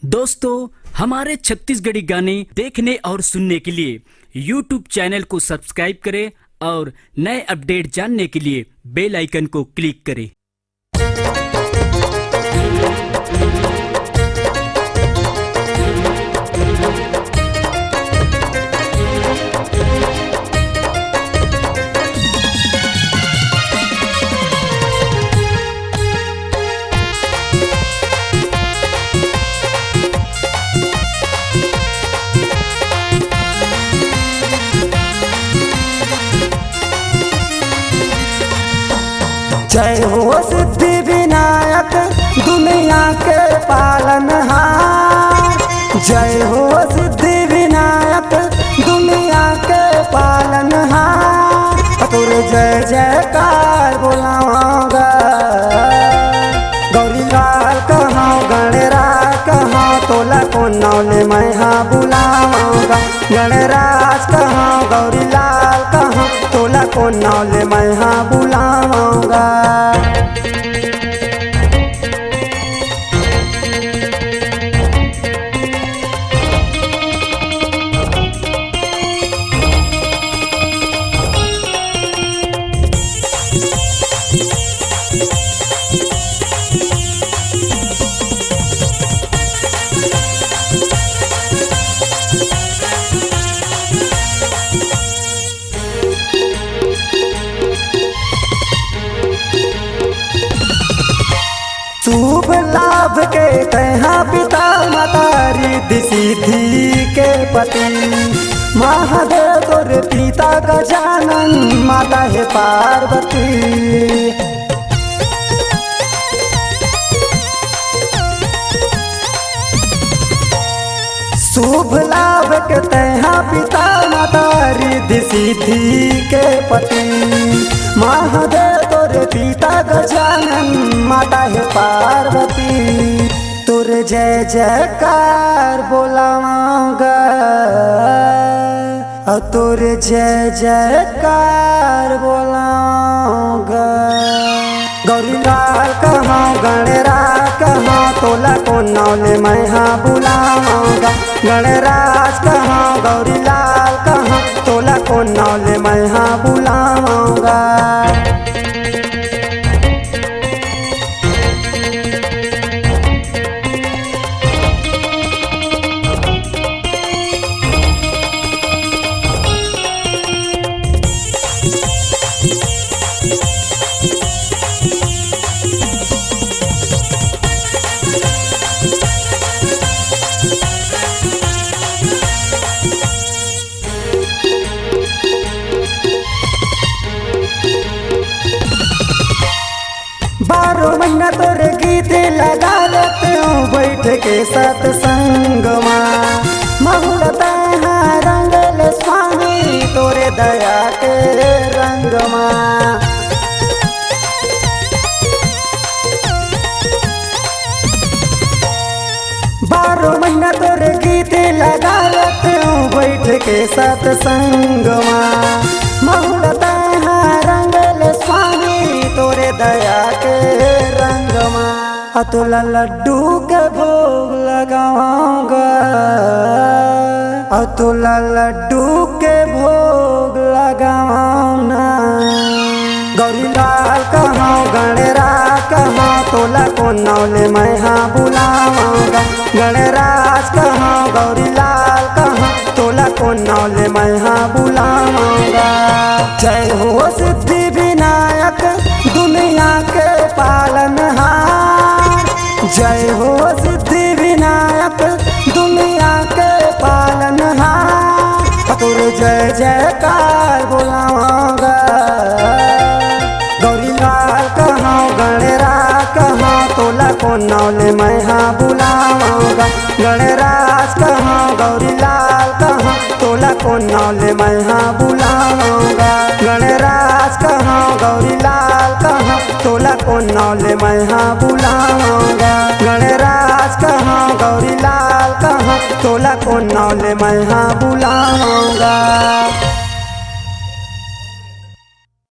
दोस्तों, हमारे छत्तीसगढ़ी गाने देखने और सुनने के लिए YouTube चैनल को सब्सक्राइब करें और नए अपडेट जानने के लिए बेल आइकन को क्लिक करें। जय हो सिद्धि विनायक दुनिया के पालनहार। जय हो सिद्धि विनायक दुनिया के पालनहार। तुर जय जयकार बोलाऊंगा। गौरी लाल कहाँ गणराज कहाँ तोला को नौले मैं हाँ बुलाऊंगा। गणराज कहाँ गौरी लाल कहाँ तोला को नौले मैं हाँ बुलाऊंगा। शुभ लाभ के तहा पिता माता रिद्धि सिद्धि के पति। महादेव तोर पिता गजानन माता है पार्वती। शुभ लाभ के तहा पिता माता रिद्धि सिद्धि के पति। महादेव तोर पिता गजानन माता है पार्वती। तोर जय जयकार बोलाऊंगा और तोर जय जयकार बोलाऊंगा। गौरी लाल कहाँ गणराज कहाँ तोला को नौले मैं हाँ बुलाऊंगा। गणराज कहाँ गौरी लाल कहाँ तोला को नौले मैं हाँ बुलाऊंगा। बारह महीना तोरे गीत लगा लेते हूँ बैठ के सत्संग माँ। महुलता रंगल स्वामी तोरे दया के रंग माँ। बारह महीना तोरे गीत लगा लेते हूँ बैठ के सत्संग माँ। महुलता रंगल स्वामी तोरे दया के रंग माँ। अतुला लड्डू के भोग लगाऊंगा। अतुला लड्डू के भोग लगाऊंगा। गौरी लाल कहाँ गणराज कहाँ तोला को नौले मैं हाँ बुलाऊंगा। गणराज कहाँ गौरी लाल कहाँ तोला को नौले मैं हाँ बुलाऊंगा। जय हो सिद्धि विनायक दुनिया के पालनहार। जय हो सिद्धि विनायक दुनिया के पालनहार। तुर जय जयकार बोलाऊंगा। गौरी लाल कहाँ गणराज कहाँ तोला को नौले मैं हाँ बुलाऊंगा। गणराज कहाँ गौरी लाल कहाँ तोला को नौले मैं हाँ बुलाऊंगा। गणराज कहाँ गौरी लाल कहाँ तोला को नौले मैं हाँ बुलाऊंगा। गणराज कहाँ गौरी लाल कहाँ तोला को नौले मैं हाँ बुलाऊंगा।